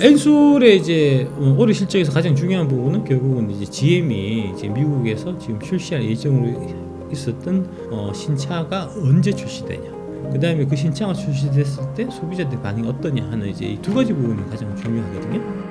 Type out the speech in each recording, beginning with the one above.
엔솔의 이제 올해 실적에서 가장 중요한 부분은 결국은 이제 GM이 이제 미국에서 지금 출시할 예정으로 있었던 신차가 언제 출시되냐, 그 다음에 그 신차가 출시됐을 때 소비자들 반응이 어떠냐 하는 이제 이 두 가지 부분이 가장 중요하거든요.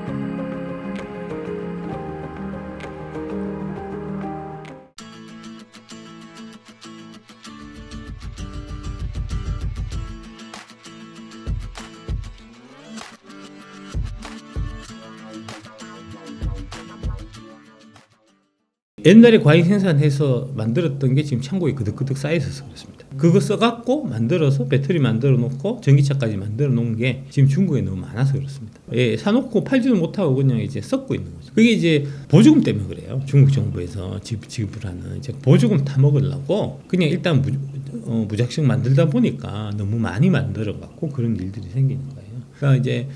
옛날에 과잉 생산해서 만들었던 게 지금 창고에 그득그득 쌓여있어서 그렇습니다. 그거 써갖고 만들어서 배터리 만들어 놓고 전기차까지 만들어 놓은 게 지금 중국에 너무 많아서 그렇습니다. 예, 사놓고 팔지도 못하고 그냥 이제 썩고 있는 거죠. 그게 이제 보조금 때문에 그래요. 중국 정부에서 지불하는 이제 보조금 타 먹으려고 그냥 일단 무작정 만들다 보니까 너무 많이 만들어갖고 그런 일들이 생기는 거예요. 그러니까 이제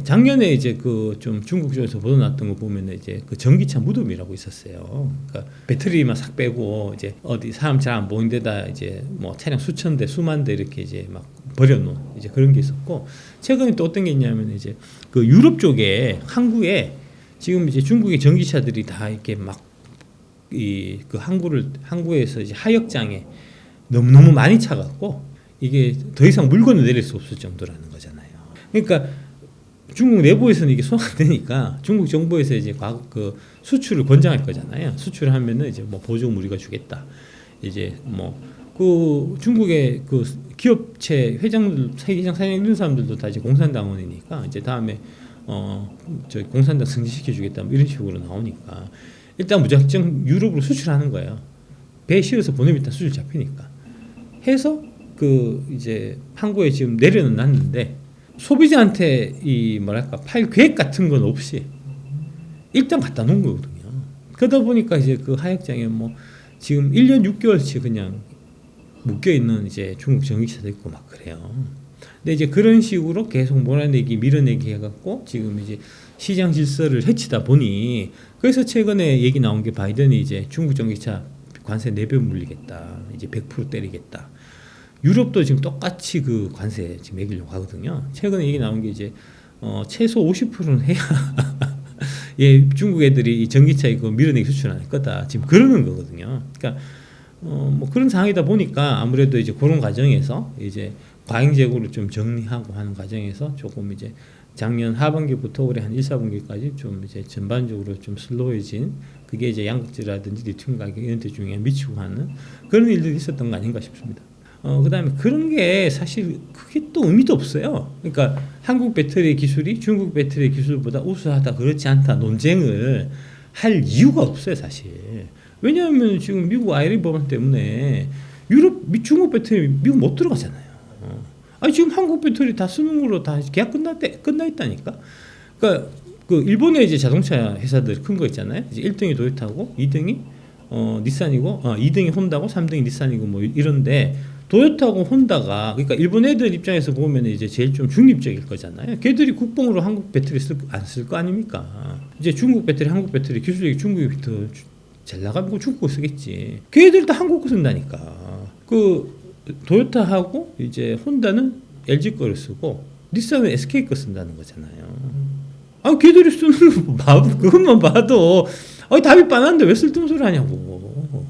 작년에 이제 그 좀 중국 쪽에서 보도 났던 거 보면은 이제 그 전기차 무덤이라고 있었어요. 그러니까 배터리만 싹 빼고 이제 어디 사람 잘 안 보이는 데다 이제 뭐 차량 수천 대 수만 대 이렇게 이제 막 버려놓은 이제 그런 게 있었고, 최근에 또 어떤 게 있냐면 이제 그 유럽 쪽에 항구에 지금 이제 중국의 전기차들이 다 이렇게 막 이 그 항구에서 이제 하역장에 너무 많이 차갖고 이게 더 이상 물건을 내릴 수 없을 정도라는 거잖아요. 그러니까 중국 내부에서는 이게 손 안 되니까 중국 정부에서 이제 그 수출을 권장할 거잖아요. 수출을 하면은 이제 뭐 보조금 우리가 주겠다. 이제 뭐 그 중국의 그 기업체 회장들, 회장 사장 이런 사람들도 다 이제 공산당원이니까 이제 다음에 저 공산당 승진시켜 주겠다 뭐 이런 식으로 나오니까 일단 무작정 유럽으로 수출하는 거예요. 배 실어서 보내면 일단 수출 잡히니까 해서 그 이제 항구에 지금 내려는 놨는데 소비자한테 이 뭐랄까 팔 계획 같은 건 없이 일단 갖다 놓은 거거든요. 그러다 보니까 이제 그 하역장에 뭐 지금 1년 6개월치 그냥 묶여 있는 이제 중국 전기차도 있고 막 그래요. 근데 이제 그런 식으로 계속 몰아내기 밀어내기 해갖고 지금 이제 시장 질서를 해치다 보니, 그래서 최근에 얘기 나온 게 바이든이 이제 중국 전기차 관세 4배 물리겠다, 이제 100% 때리겠다. 유럽도 지금 똑같이 그 관세 지금 매기려고 하거든요. 최근에 얘기 나온 게 이제 최소 50%는 해야 예, 중국 애들이 이 전기차 이거 밀어내기 수출할 거다 지금 그러는 거거든요. 그러니까 뭐 그런 상황이다 보니까 아무래도 이제 그런 과정에서 이제 과잉 재고를 좀 정리하고 하는 과정에서 조금 이제 작년 하반기부터 올해 한 1, 4분기까지 좀 이제 전반적으로 좀 슬로해진, 그게 이제 양극재라든지 리튬 가격 이런 데 중에 미치고 하는 그런 일들이 있었던 거 아닌가 싶습니다. 그다음에 그런 게 사실 그게 또 의미도 없어요. 그러니까 한국 배터리 기술이 중국 배터리 기술보다 우수하다 그렇지 않다 논쟁을 할 이유가 없어요, 사실. 왜냐하면 지금 미국 IRA 법안 때문에 중국 배터리 미국 못 들어가잖아요. 아니 지금 한국 배터리 다 수능으로 다 계약 끝나 있다니까. 그러니까 그 일본의 이제 자동차 회사들 큰 거 있잖아요. 이제 1등이 도요타고 2등이 닛산이고 2등이 혼다고 3등이 닛산이고 뭐 이런데, 도요타하고 혼다가 그러니까 일본 애들 입장에서 보면 이제 제일 좀 중립적일 거잖아요. 걔들이 국뽕으로 한국 배터리 안 쓸 거 아닙니까? 이제 중국 배터리, 한국 배터리 기술력이 중국이 더 잘 나가면 중국 거 쓰겠지. 걔들 다 한국 거 쓴다니까. 그 도요타하고 이제 혼다는 LG 거를 쓰고 닛산은 SK 거 쓴다는 거잖아요. 아, 걔들이 쓰는 거 그것만 봐도 답이 뻔한데 왜 쓸데없는 소리 하냐고.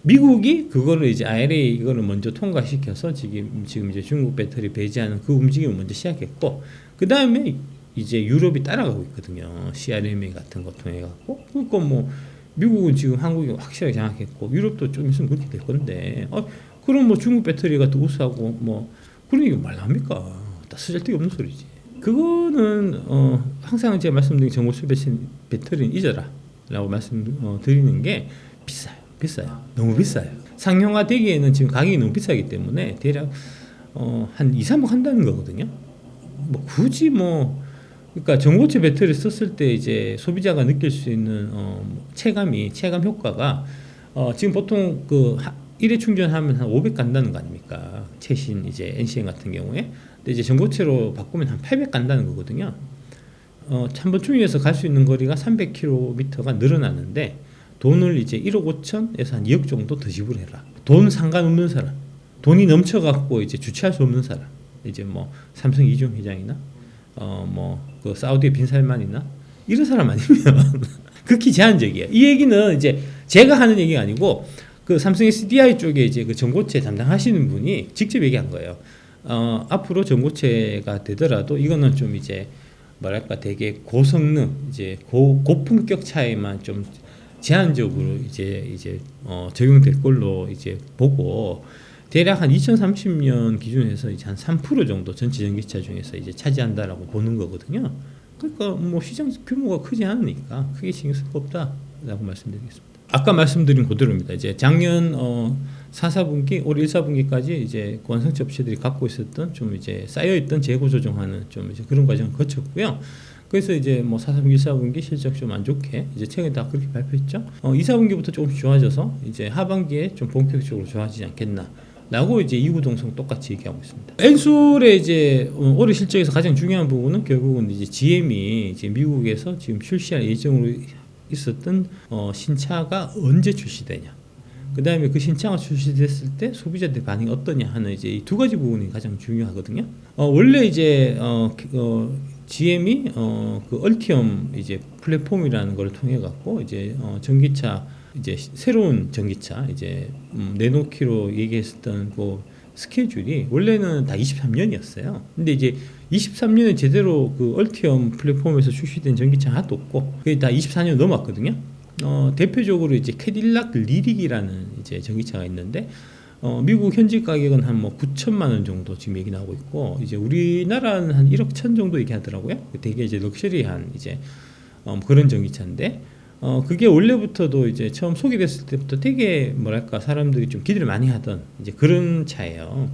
미국이 그거를 이제 IRA 이거를 먼저 통과시켜서 지금 이제 중국 배터리 배제하는 그 움직임을 먼저 시작했고, 그 다음에 이제 유럽이 따라가고 있거든요. CRMA 같은 거 통해 갖고. 그러니까 뭐 미국은 지금 한국이 확실하게 장악했고 유럽도 좀 있으면 그렇게 될 건데, 그럼 뭐 중국 배터리가 더 우수하고 뭐 그런 얘기 말 나옵니까? 다 쓰잘데기 없는 소리지. 그거는 항상 제가 말씀드린 정보 수요 배터리는 잊어라라고 말씀드리는 게 비싸요. 너무 비싸요. 상용화되기에는 지금 가격이 너무 비싸기 때문에 대략 한 2, 3억 한다는 거거든요. 뭐 굳이 그러니까 전고체 배터리 썼을 때 이제 소비자가 느낄 수 있는 체감 효과가 지금 보통 그 1회 충전하면 한 500 간다는 거 아닙니까? 최신 이제 NCN 같은 경우에. 근데 이제 전고체로 바꾸면 한 800 간다는 거거든요. 한 번 충전해서 갈 수 있는 거리가 300km가 늘어나는데, 돈을 이제 1억 5천에서 한 2억 정도 더 지불해라. 돈 상관없는 사람, 돈이 넘쳐갖고 이제 주체할 수 없는 사람, 이제 뭐 삼성 이종 회장이나 뭐 그 사우디의 빈살만이나 이런 사람 아니면 극히 제한적이에요. 이 얘기는 이제 제가 하는 얘기가 아니고 그 삼성 SDI 쪽에 이제 그 전고체 담당하시는 분이 직접 얘기한 거예요. 앞으로 전고체가 되더라도 이거는 좀 이제 뭐랄까 되게 고성능 이제 고품격 차에만 좀 제한적으로 이제 적용될 걸로 이제 보고 대략 한 2030년 기준에서 이제 한 3% 정도 전체 전기차 중에서 이제 차지한다라고 보는 거거든요. 그러니까 뭐 시장 규모가 크지 않으니까 크게 신경 쓸 거 없다라고 말씀드리겠습니다. 아까 말씀드린 그대로입니다. 이제 작년 4분기, 올 1분기까지 이제 완성차 업체들이 갖고 있었던 좀 이제 쌓여 있던 재고 조정하는 좀 이제 그런 과정을 거쳤고요. 그래서 이제 뭐 4분기, 1분기 실적 좀 안 좋게 이제 최근에 다 그렇게 발표했죠. 2분기부터 조금씩 좋아져서 이제 하반기에 좀 본격적으로 좋아지지 않겠나. 라고 이제 이구동성 똑같이 얘기하고 있습니다. 엔솔의 이제 올해 실적에서 가장 중요한 부분은 결국은 이제 GM이 이제 미국에서 지금 출시할 예정으로 있었던 신차가 언제 출시되냐. 그 다음에 그 신차가 출시됐을 때 소비자들 반응이 어떠냐 하는 이제 이 두 가지 부분이 가장 중요하거든요. 원래 이제 GM이 그 얼티엄 이제 플랫폼이라는 걸 통해 갖고 이제 전기차 이제 새로운 전기차 이제 내놓기로 얘기했었던 그 스케줄이 원래는 다 23년이었어요. 근데 이제 23년에 제대로 그 얼티엄 플랫폼에서 출시된 전기차 하나도 없고 그게 다 24년 넘었거든요. 대표적으로 이제 캐딜락 리릭이라는 이제 전기차가 있는데 미국 현지 가격은 한 뭐 9천만 원 정도 지금 얘기 나오고 있고 이제 우리나라는 한 1억 천 정도 얘기하더라고요. 되게 이제 럭셔리한 이제 그런 전기차인데 그게 원래부터도 이제 처음 소개됐을 때부터 되게 뭐랄까 사람들이 좀 기대를 많이 하던 이제 그런 차예요.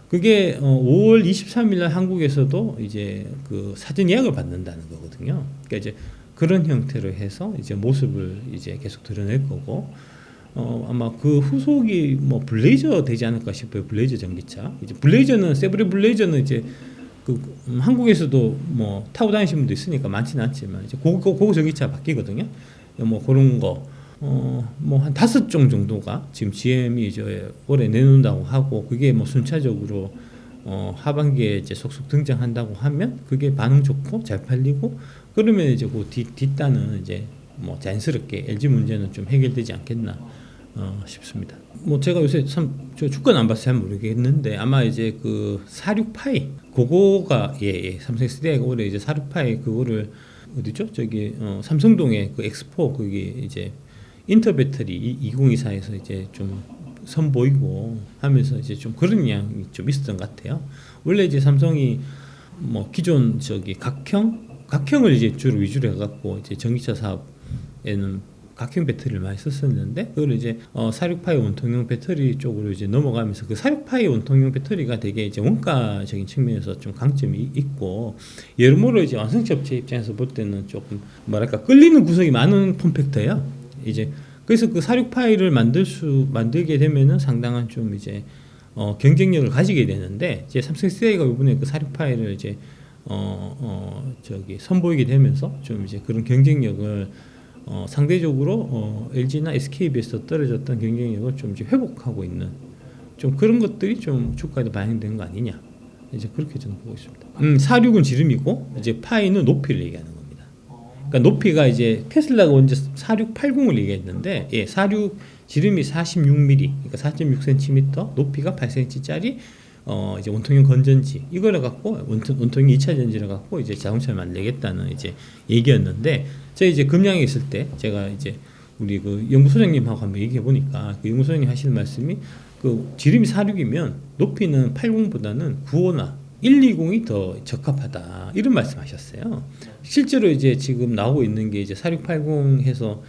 그게 5월 23일 날 한국에서도 이제 그 사전 예약을 받는다는 거거든요. 그러니까 이제 그런 형태로 해서 이제 모습을 이제 계속 드러낼 거고 아마 그 후속이 뭐 블레이저 되지 않을까 싶어요. 블레이저 전기차. 이제 블레이저는 세브레 블레이저는 이제 그 한국에서도 뭐 타고 다니시는 분도 있으니까 많지는 않지만 이제 그거 전기차 바뀌거든요. 뭐 그런 거 뭐 한 5종 정도가 지금 GM이 이제 올해 내놓는다고 하고 그게 뭐 순차적으로 하반기에 이제 속속 등장한다고 하면 그게 반응 좋고 잘 팔리고 그러면 이제 그 뒷단은 이제 뭐 자연스럽게 LG 문제는 좀 해결되지 않겠나 싶습니다. 뭐 제가 요새 참 저 주가는 안 봐서 잘 모르겠는데 아마 이제 그 46파이 그거가 삼성 SDI가 올해 이제 46파이 그거를 어디죠? 저기 삼성동에 그 엑스포 거기 이제 인터 배터리 2024에서 이제 좀 선보이고 하면서 이제 좀 그런 양이 좀 있었던 것 같아요. 원래 이제 삼성이 뭐 기존 저기 각형을 이제 주로 위주로 해갖고 이제 전기차 사업에는 각형 배터리를 많이 썼었는데 그걸 이제 46파이 원통형 배터리 쪽으로 이제 넘어가면서 그 46파이 원통형 배터리가 되게 이제 원가적인 측면에서 좀 강점이 있고 여러모로 이제 완성차 업체 입장에서 볼 때는 조금 뭐랄까 끌리는 구석이 많은 폼팩터예요. 이제 그래서 그 46파이를 만들게 되면은 상당한 좀 이제 경쟁력을 가지게 되는데 이제 삼성 SDI가 이번에 그 46파이를 이제 저기 선보이게 되면서 좀 이제 그런 경쟁력을 상대적으로 LG나 SK에 비해서 떨어졌던 경쟁력을 좀 이제 회복하고 있는 좀 그런 것들이 좀 주가에도 반영되는 거 아니냐 이제 그렇게 저는 보고 있습니다. 46은 지름이고 이제 파이는 높이를 얘기하는 겁니다. 그러니까 높이가 이제 테슬라가 먼저 4680을 얘기했는데 46 지름이 46mm 그러니까 4.6cm 높이가 8cm짜리 이제 원통형 건전지 이거를 갖고 원통형 2차 전지를 갖고 이제 자동차를 만들겠다는 이제 얘기였는데 제가 이제 금양에 있을 때 제가 이제 우리 그 연구소장님하고 한번 얘기해 보니까 그 연구소장님 하시는 말씀이 그 지름이 46이면 높이는 80보다는 95나 120이 더 적합하다 이런 말씀하셨어요. 실제로 이제 지금 나오고 있는 게 이제 4680 해서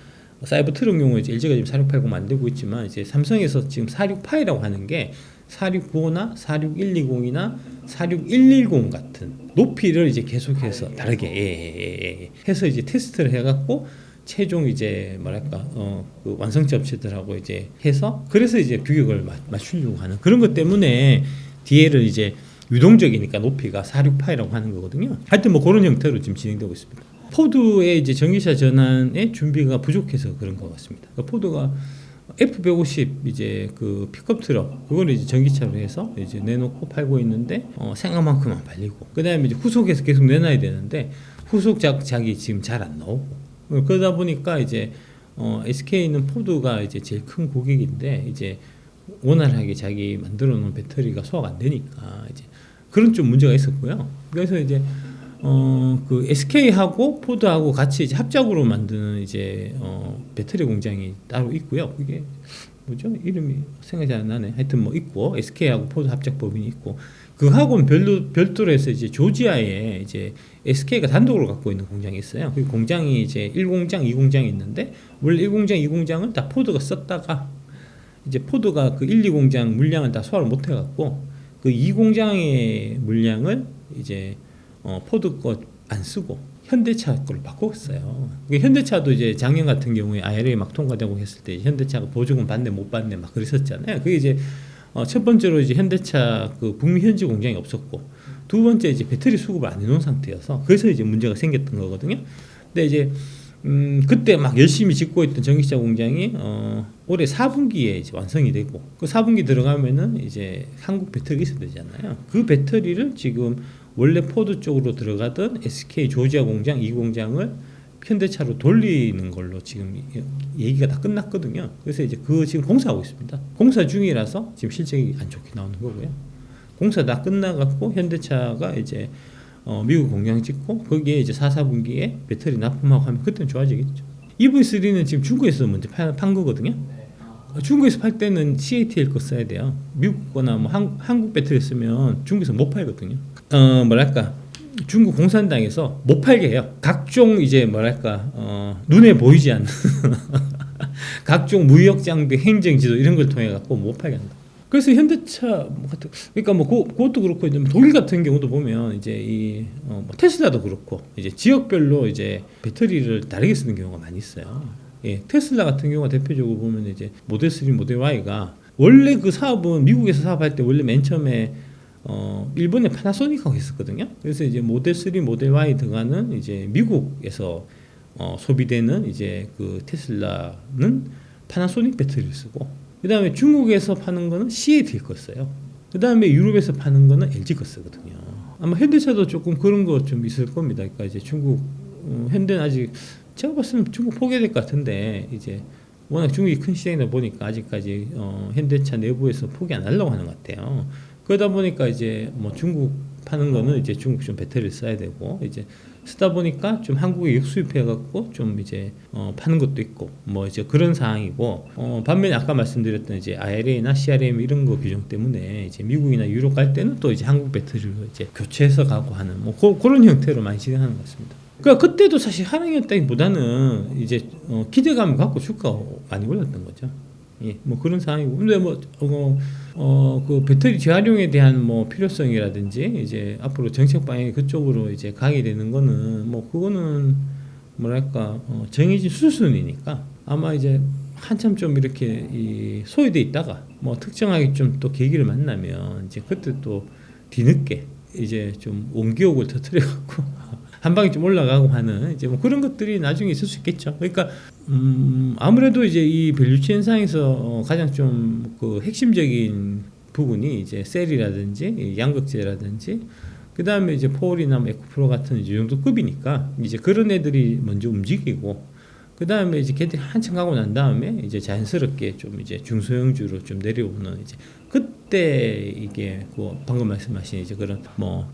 사이버 트럭용으로 이제 LG가 지금 4680 만들고 있지만 이제 삼성에서 지금 46파이라고 하는 게 4695나 46120이나 46110 같은 높이를 이제 계속해서 다르게 해서 이제 테스트를 해갖고 최종 이제 뭐랄까 그 완성차 업체들하고 이제 해서 그래서 이제 규격을 맞추려고 하는 그런 것 때문에 DL을 이제 유동적이니까 높이가 46파이라고 하는 거거든요. 하여튼 뭐 그런 형태로 지금 진행되고 있습니다. 포드의 이제 전기차 전환의 준비가 부족해서 그런 것 같습니다. 그러니까 포드가 F150 이제 그 픽업 트럭 그걸 이제 전기차로 해서 이제 내놓고 팔고 있는데 생각만큼 안 팔리고 그다음에 이제 후속에서 계속 내놔야 되는데 후속 작이 지금 잘 안 나오고 그러다 보니까 이제 SK는 포드가 이제 제일 큰 고객인데 이제 원활하게 자기 만들어 놓은 배터리가 소화가 안 되니까 이제 그런 좀 문제가 있었고요. 그래서 이제 그 SK하고 포드하고 같이 이제 합작으로 만드는 이제 배터리 공장이 따로 있고요. 그게 뭐죠? 이름이 생각이 잘 안 나네. 하여튼 뭐 있고 SK하고 포드 합작 법인이 있고 그하고는 별도로 해서 이제 조지아에 이제 SK가 단독으로 갖고 있는 공장이 있어요. 그 공장이 이제 1공장, 2공장이 있는데 원래 1공장, 2공장을 다 포드가 썼다가 이제 포드가 그 1, 2공장 물량을 다 소화를 못 해갖고 그 2공장의 물량을 이제 포드 거 안 쓰고 현대차 걸로 바꿨어요. 현대차도 이제 작년 같은 경우에 IRA 막 통과되고 했을 때 현대차가 보조금 받네 못 받네 막 그랬었잖아요. 그게 이제 첫 번째로 이제 현대차 그 북미 현지 공장이 없었고 두 번째 이제 배터리 수급을 안 해놓은 상태여서 그래서 이제 문제가 생겼던 거거든요. 근데 이제 그때 막 열심히 짓고 있던 전기차 공장이 올해 4분기에 이제 완성이 되고 그 4분기 들어가면은 이제 한국 배터리가 있어야 되잖아요. 그 배터리를 지금 원래 포드 쪽으로 들어가던 SK 조지아 공장 2공장을 현대차로 돌리는 걸로 지금 얘기가 다 끝났거든요. 그래서 이제 그 지금 공사하고 있습니다. 공사 중이라서 지금 실적이 안 좋게 나오는 거고요. 공사 다 끝나갖고 현대차가 이제 미국 공장 짓고 거기에 이제 4, 4분기에 배터리 납품하고 하면 그때는 좋아지겠죠. EV3는 지금 중국에서 먼저 판 거거든요. 중국에서 팔 때는 CATL 거 써야 돼요. 미국 거나 뭐 한국 배터리 쓰면 중국에서 못 팔거든요. 뭐랄까 중국 공산당에서 못 팔게 해요. 각종 이제 뭐랄까 눈에 보이지 않는 각종 무역 장비, 행정 지도 이런 걸 통해 갖고 못 팔게 한다. 그래서 현대차 같은 그러니까 뭐 그것도 그렇고 이제 독일 같은 경우도 보면 이제 뭐 테슬라도 그렇고 이제 지역별로 이제 배터리를 다르게 쓰는 경우가 많이 있어요. 예, 테슬라 같은 경우가 대표적으로 보면 이제 모델 3, 모델 Y가 원래 그 사업은 미국에서 사업할 때 원래 맨 처음에 일본의 파나소닉하고 했었거든요. 그래서 이제 모델 3, 모델 Y 들어가는 이제 미국에서 소비되는 이제 그 테슬라는 파나소닉 배터리를 쓰고, 그 다음에 중국에서 파는 거는 CATL 거 써요. 그 다음에 유럽에서 파는 거는 LG 거 쓰거든요. 아마 현대차도 조금 그런 거 좀 있을 겁니다. 그러니까 이제 중국 현대는 아직 제가 봤을 때 중국 포기해야 될 것 같은데 이제 워낙 중국이 큰 시장이다 보니까 아직까지 현대차 내부에서 포기 안 하려고 하는 것 같아요. 그러다 보니까 이제 뭐 중국 파는 거는 이제 중국 좀 배터리를 써야 되고 이제 쓰다 보니까 좀 한국에 역수입해 갖고 좀 이제 파는 것도 있고 뭐 이제 그런 상황이고, 반면에 아까 말씀드렸던 이제 IRA나 CRM 이런 거 규정 때문에 이제 미국이나 유럽 갈 때는 또 이제 한국 배터리를 이제 교체해서 가고 하는 뭐 그런 형태로 많이 진행하는 것 같습니다. 그러니까 그때도 사실 하락이었다기보다는 이제 기대감을 갖고 주가가 많이 올랐던 거죠. 예, 뭐 그런 상황이고, 근데 그 배터리 재활용에 대한 뭐 필요성이라든지 이제 앞으로 정책 방향이 그쪽으로 이제 가게 되는 거는 뭐 그거는 뭐랄까 정해진 수순이니까 아마 이제 한참 좀 이렇게 소외돼 있다가 뭐 특정하게 좀 또 계기를 만나면 이제 그때 또 뒤늦게 이제 좀 온기옥을 터뜨려 갖고 한 방에 좀 올라가고 하는 이제 뭐 그런 것들이 나중에 있을 수 있겠죠. 그러니까 아무래도 이제 이 밸류체인 상에서 가장 좀 그 핵심적인 부분이 이제 셀이라든지 양극재라든지 그 다음에 이제 폴이나 에코프로 같은 이 정도 급이니까 이제 그런 애들이 먼저 움직이고, 그 다음에 이제 걔들이 한참 가고 난 다음에 이제 자연스럽게 좀 이제 중소형주로 좀 내려오는 이제 그때 이게 그 방금 말씀하신 이제 그런 뭐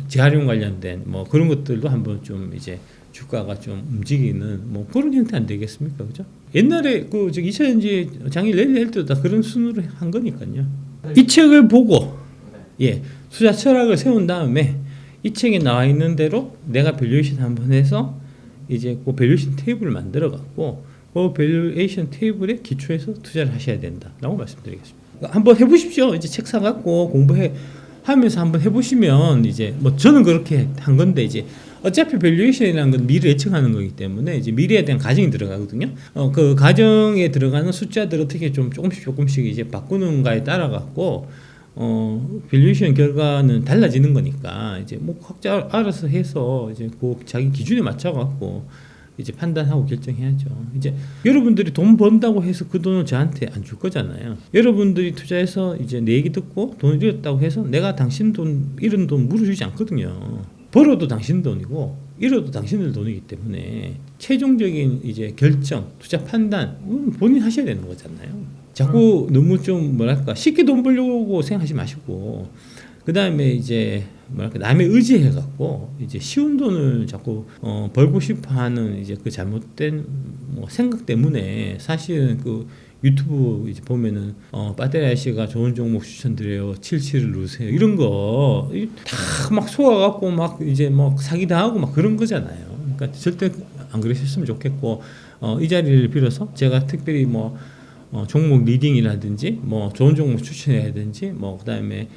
재활용 관련된 뭐 그런 것들도 한번 좀 이제 주가가 좀 움직이는 뭐 그런 형태 안 되겠습니까, 그죠? 옛날에 그 저기 2차전지 장일 랠리 할 때도 다 그런 순으로 한 거니까요. 이 책을 보고 투자 철학을 세운 다음에 이 책에 나와 있는 대로 내가 밸류에이션 한번 해서 이제 그 밸류에이션 테이블을 만들어 갖고 그 밸류에이션 테이블에 기초해서 투자를 하셔야 된다라고 말씀드리겠습니다. 한번 해보십시오. 이제 책 사갖고 공부하면서 한번 해보시면 이제 뭐 저는 그렇게 한 건데 이제 어차피 밸류에이션이라는 건 미래 예측하는 거기 때문에 이제 미래에 대한 가정이 들어가거든요. 그 가정에 들어가는 숫자들 어떻게 좀 조금씩 이제 바꾸는가에 따라 갖고 밸류에이션 결과는 달라지는 거니까 이제 뭐 각자 알아서 해서 이제 그 자기 기준에 맞춰 갖고 이제 판단하고 결정해야죠. 이제 여러분들이 돈 번다고 해서 그 돈을 저한테 안 줄 거잖아요. 여러분들이 투자해서 이제 내 얘기 듣고 돈을 잃었다고 해서 내가 당신 돈 잃은 돈 물어주지 않거든요. 벌어도 당신 돈이고 잃어도 당신들 돈이기 때문에 최종적인 이제 결정, 투자 판단 본인 하셔야 되는 거잖아요. 자꾸 너무 좀 뭐랄까 쉽게 돈 벌려고 생각하지 마시고 그 다음에 이제 뭐랄까 남의 의지해 갖고 이제 쉬운 돈을 자꾸 벌고 싶어하는 이제 그 잘못된 뭐 생각 때문에 사실은 그 유튜브 이제 보면은 빠떼리 아저씨가 좋은 종목 추천드려요 77을 누르세요 이런 거 다 막 속아갖고 막 이제 뭐 사기 당하고 막 그런 거잖아요. 그러니까 절대 안 그러셨으면 좋겠고 이 자리를 빌어서 제가 특별히 뭐 종목 리딩이라든지 뭐 좋은 종목 추천해야든지 뭐 그다음에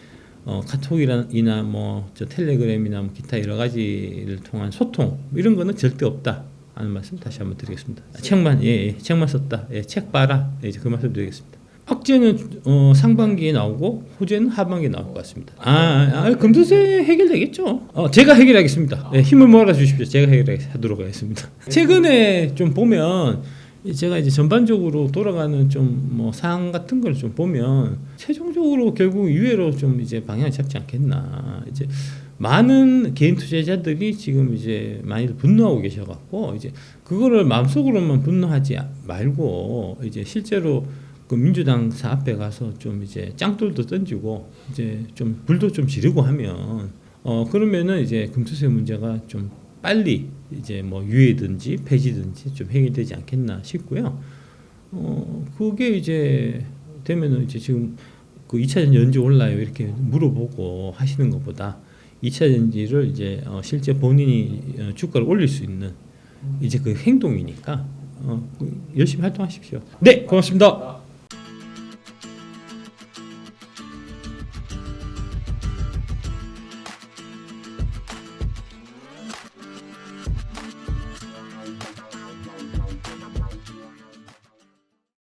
카톡이나 뭐 저 텔레그램이나 뭐 기타 여러 가지를 통한 소통 이런 거는 절대 없다 하는 말씀 다시 한번 드리겠습니다. 책만 책만 썼다. 책 봐라. 이제 그 말씀 드리겠습니다. 악재는 상반기에 나오고 호재는 하반기에 나올 것 같습니다. 금투세 해결되겠죠. 제가 해결하겠습니다. 힘을 모아 주십시오. 제가 해결하도록 하겠습니다. 최근에 좀 보면 제가 이제 전반적으로 돌아가는 좀 뭐 사항 같은 걸 좀 보면 최종적으로 결국 유예로 좀 이제 방향을 잡지 않겠나. 이제 많은 개인 투자자들이 지금 이제 많이들 분노하고 계셔갖고 이제 그거를 마음속으로만 분노하지 말고 이제 실제로 그 민주당사 앞에 가서 좀 이제 짱돌도 던지고 이제 좀 불도 좀 지르고 하면 그러면은 이제 금투세 문제가 좀 빨리 이제 뭐 유예든지 폐지든지 좀 해결되지 않겠나 싶고요. 그게 이제 되면은 이제 지금 그 2차전지 언제 올라요 이렇게 물어보고 하시는 것보다 2차전지를 이제 실제 본인이 주가를 올릴 수 있는 이제 그 행동이니까 열심히 활동하십시오. 네, 고맙습니다.